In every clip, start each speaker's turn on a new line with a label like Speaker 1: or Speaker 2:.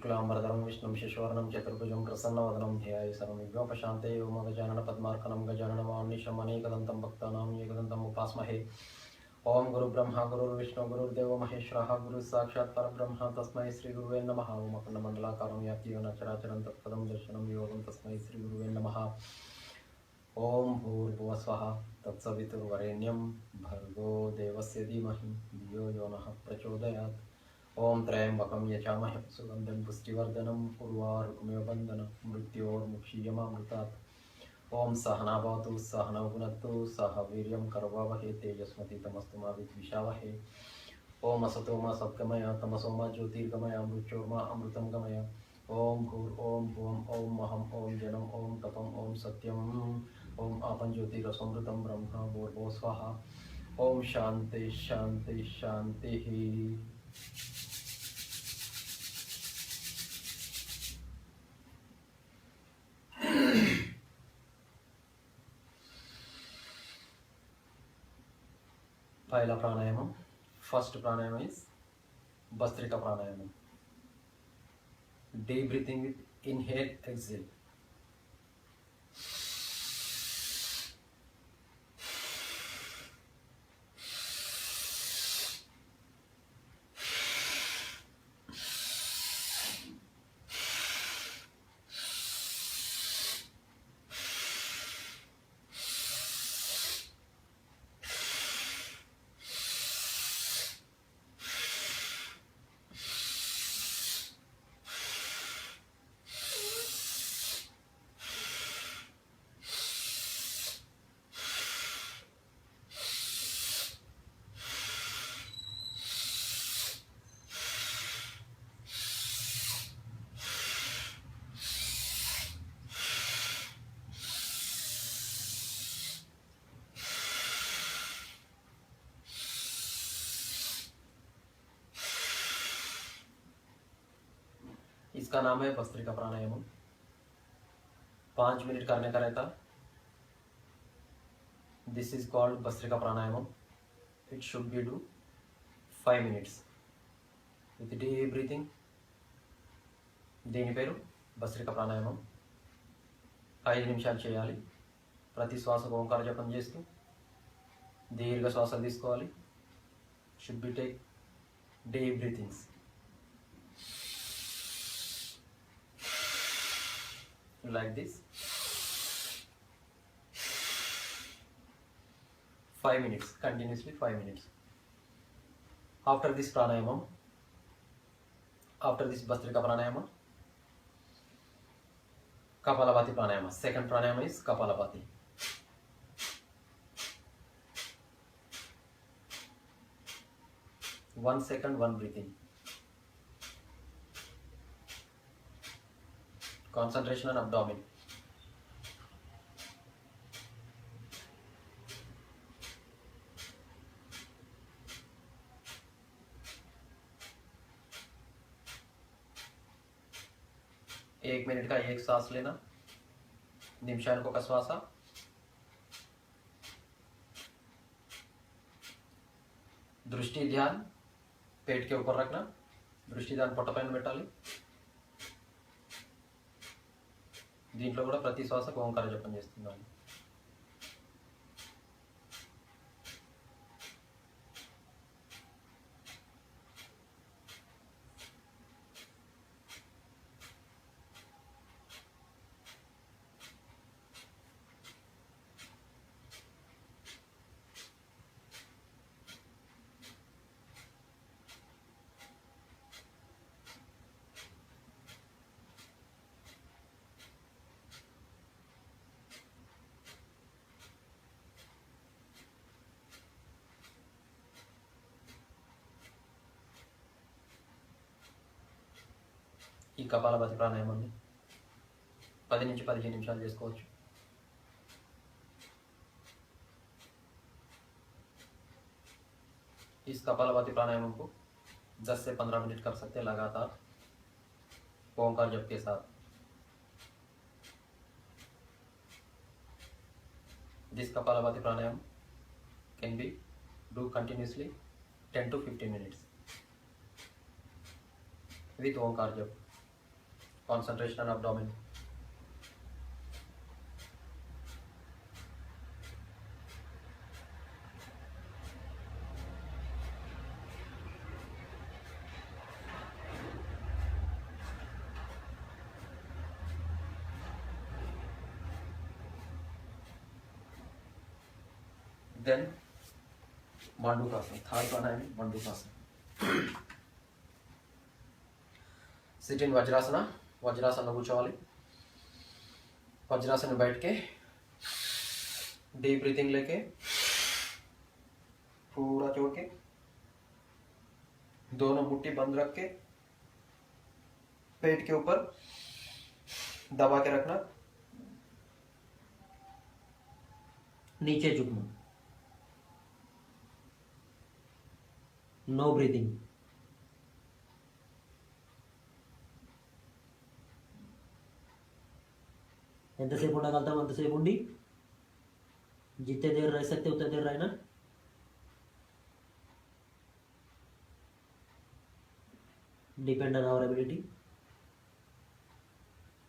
Speaker 1: शुक्लांबरधरं विष्णुं शशिवर्णं चतुर्भुजं प्रसन्नवदनं ध्यायामि सर्वविघ्नोपशान्तये ओं गजाननपद्मार्कनं गजाननमहर्निशम् अनेकदन्तं भक्तानां एकदन्तम् उपास्महे। ओं गुरुब्रह्मा गुरुर्विष्णु गुरुर्देवो महेश्वरः गुरुः साक्षात् परब्रह्म तस्मै श्रीगुरुवे नमः। ओं अखण्डमण्डलाकारं व्याप्य चराचरं तत्पदं दर्शनं योगं तस्मै श्रीगुरुवे नमः। ओं भूर्भुवः स्वः तत्सवितुर्वरेण्यं भर्गो देवस्य धीमहि धियो यो नः प्रचोदयात्। ओं त्र्यम्बकं यजामहे सुगन्धिं पुष्टिवर्धनम् उर्वारुकमिव बन्धनं मृत्योर्मुक्षीयमामृतात्। ओं सहना भवतु सहनौ भुनक्तु सह वीर्यं करवावहै तेजस्विनावधीतमस्तु मा विद्विषावहै। ओं असतो मा सद्गमय तमसो मा ज्योतिर्गमय मृत्योर्मा अमृतं गमय। ओं भूर् भुवम् ओं महम् ओं जनं ओं तपम् ओं सत्यम् ओं आपं ज्योतिरसमृतं ब्रह्म भूर्भुवः स्वः। ओं शान्ति शान्ति शान्तिः। पहला प्राणायाम, first pranayama is Bhastrika Pranayama. Deep breathing with inhale, exhale. इसका नाम है भस्त्रिका प्राणायाम। 5 मिनट करने का रहता। This is called bhastrika pranayama. It should be do 5 minutes with deep breathing. దీని పేరు భస్త్రిక ప్రాణాయామం। 5 నిమిషాలు చేయాలి। ప్రతి శ్వాసకు ఓంకార జపం చేస్తూ దీర్ఘ శ్వాసలు తీసుకోవాలి। Should be take deep breathings. like this 5 minutes continuously 5 minutes. After this pranayama, after this Bhastrika pranayama, Kapalabhati pranayama. Second pranayama is Kapalabhati. One second, one breathing. Concentration on abdomen. एक मिनट का एक सांस लेना, निमिषानिको का श्वास। दृष्टि ध्यान पेट के ऊपर रखना, दृष्टि ध्यान పొట్టపైన పెట్టాలి। దీంట్లో కూడా ప్రతి శ్వాసకు ఓంకార జపం చేస్తున్నాను। ఈ కపాలభాతి ప్రాణాయామాన్ని 10 నుంచి 15 నిమిషాలు చేసుకోవచ్చు। इस कपालभाति प्राणायाम को 10 से 15 मिनट कर सकते हैं लगातार ओंकार जप के साथ। This kapalbhati pranayama can be do continuously 10 to 15 minutes with ओंकार जप। Concentration on abdomen. Then Mandukasana. Third one I mean Mandukasana. Sit in Vajrasana. Vajrasana కూర్చోవాలి. वज्रासन में बैठ के डीप ब्रीथिंग लेके पूरा छोड़ के दोनों मुट्ठी बंद रख के पेट के ऊपर दबा के रखना, नीचे झुकना, नो ब्रीदिंग। ఎంతసేపు ఉండగలుగుతాం అంతసేపు ఉండి जितने देर रह सकते उतने देर रहना। Depend on our ability.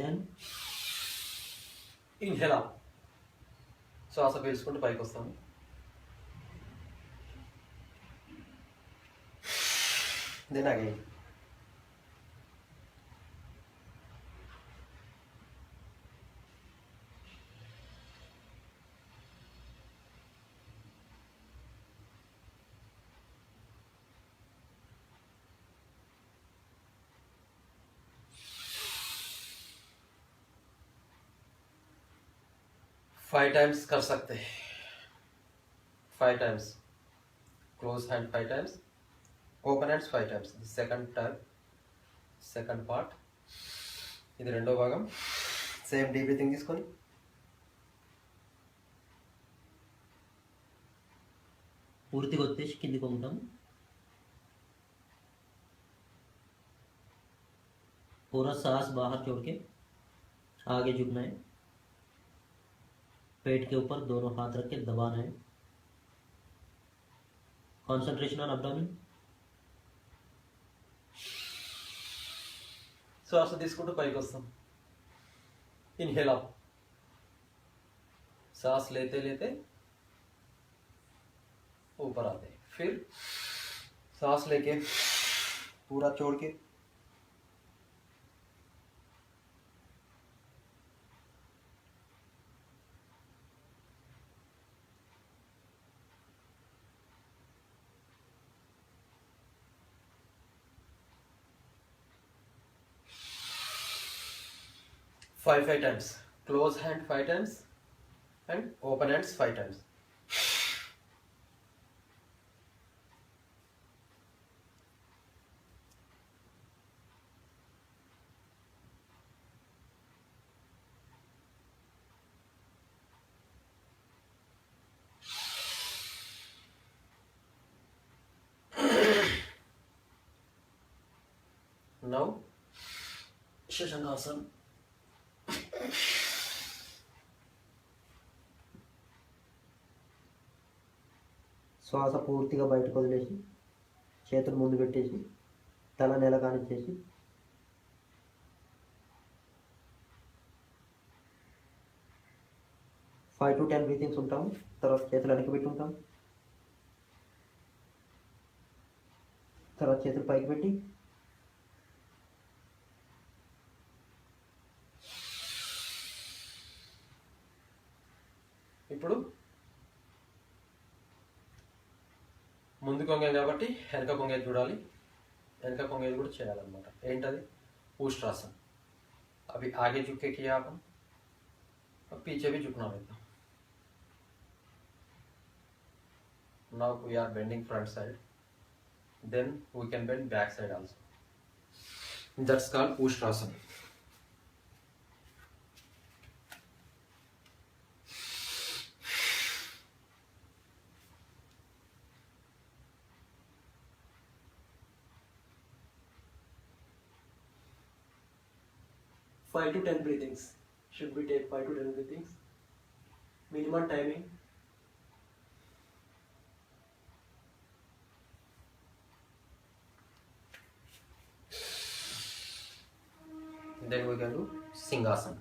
Speaker 1: Then inhale up, శ్వాస పీల్చుకుంటూ పైకి వస్తాము. దెన్ అగైన్ 5 times कर सकते हैं, 5 times close hand, 5 times open hands, 5 times. The second time, second part, ఇది రెండో భాగం. సేమ్ డీప్ బ్రీతింగ్ తీసుకొని పూర్తిగా వచ్చేసి కిందికి వంగుతాం. पूरा सांस बाहर छोड़ के आगे झुकना है, पेट के ऊपर दोनों हाथ रख के दबाना है. Concentration on abdomen. శ్వాస తీసుకుంటూ పైకి వస్తాం. इनहेल अप, सांस लेते लेते ऊपर आते, फिर सांस लेके पूरा छोड़ के five times. Close hand 5 times and open hands 5 times. Now Shashanasana. శ్వాస పూర్తిగా బయటకు వదిలేసి చేతులు ముందు పెట్టేసి తల నేల కానిచ్చేసి ఫైవ్ టు 10 బ్రీతింగ్స్ ఉంటాం. తర్వాత చేతులు వెనక్కి పెట్టి ఉంటాం. తర్వాత చేతులు పైకి పెట్టి ఇప్పుడు ముందుకు కొంగేది కాబట్టి వెనక కొంగేది చూడాలి, వెనక కొంగేది కూడా చేయాలన్నమాట. ఏంటది? ऊष्ट्रासन. अभी आगे झुक के किया अपन, अब पीछे भी झुकना रहता. Now we are bending front side, then we can bend back side also. That's called ऊष्ट्रासन. Five to 10 breathings. Should we take 5 to 10 breathings? Minimum timing. Then we can do Singhasan.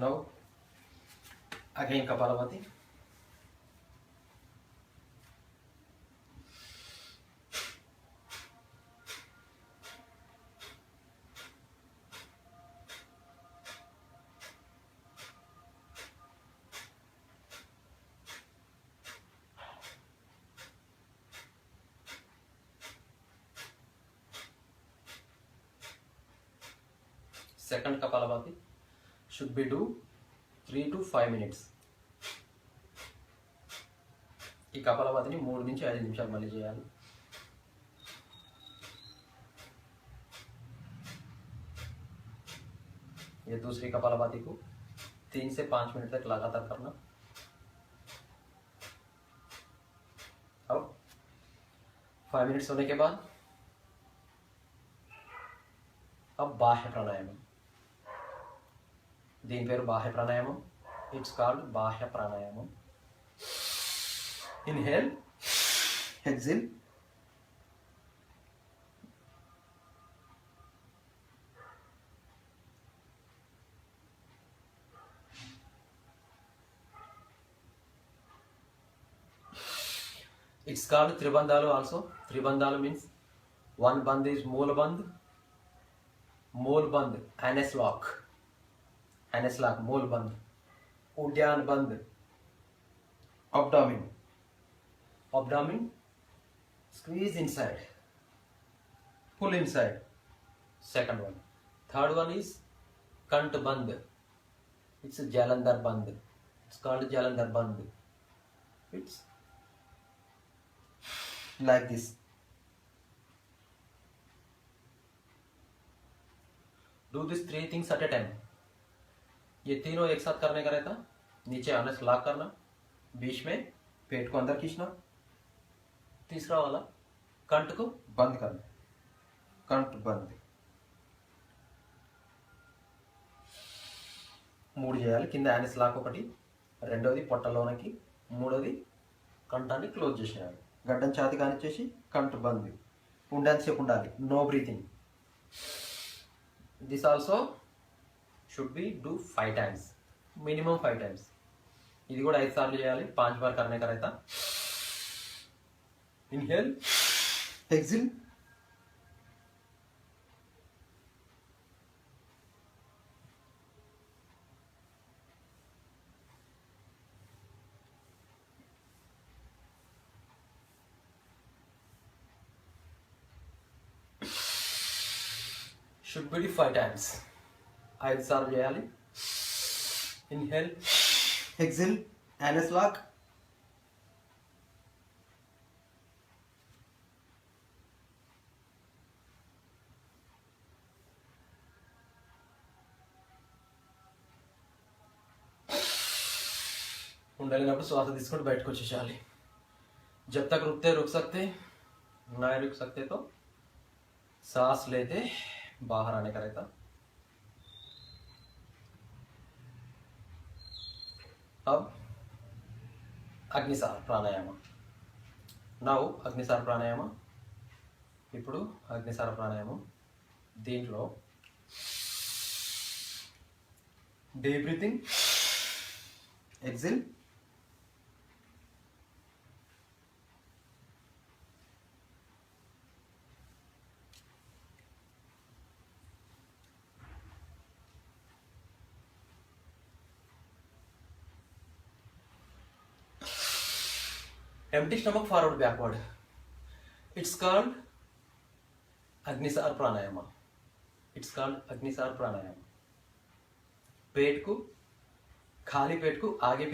Speaker 1: Now again Kapalabhati. Second Kapalabhati should be do 3 to 5 minutes. ఈ కపాలభాతిని 3 నుంచి 5 నిమిషాలు మళ్ళీ చేయాలి. ये दूसरी कपालभाति को 3 से 5 minute तक लगातार करना. अब 5 मिनट्स होने के बाद अब बाह्य प्राणायाम. దీని పేరు బాహ్య ప్రాణాయామం. ఇట్స్ కాల్డ్ బాహ్య ప్రాణాయామం. Inhale, exhale. ఇట్స్ కాల్డ్ త్రిబంధాలు ఆల్సో. త్రిబంధాలు means one bandh is Moolabandh, Moolabandh anus lock, anus lock, Mool Bandh, उद्यान बंद, abdomen, abdomen squeeze inside, pull inside. Second one. Third one is kant band. It's Jalandhar band. It's called Jalandhar band. It's like this. Do these 3 things at a time. ये तीनों एक साथ करने का रहता. नीचे आने से लॉक करना, बीच में पेट को अंदर खींचना, तीसरा वाला कंठ को बंद करना, कंठ बंद. 3 చేయాలి. కింద యానస్ లాక్ ఒకటి, రెండోది పొట్టలోనకి, మూడోది కంఠాన్ని క్లోజ్ చేసేయాలి. గడ్డం ఛాతి కానిచ్చేసి కంఠ బంద్. ఉండేంతసేపు ఉండాలి. No breathing. This also should be do 5 times, minimum 5 times. ఇది కూడా 5 సార్లు చేయాలి. 5 बार करने का रहता. Inhale, exhale. should be do 5 times. 5 సార్లు చేయాలి. Inhale, exhale, anus lock. ఉండలేనప్పుడు శ్వాస తీసుకొని బయటకు వచ్చేసేయాలి. जब तक रुकते रुक सकते, ना रुक सकते तो सांस लेते बाहर आने का रहता. अब అగ్నిసార ప్రాణాయామ. నౌ అగ్నిసార ప్రాణాయామ. ఇప్పుడు అగ్నిసార ప్రాణాయామం. దీంట్లో deep breathing, exhale, empty stomach, forward backward. It's called Agnisar Pranayama. It's called Agnisar Pranayama. पेट को, खाली पेट को आगे पीछे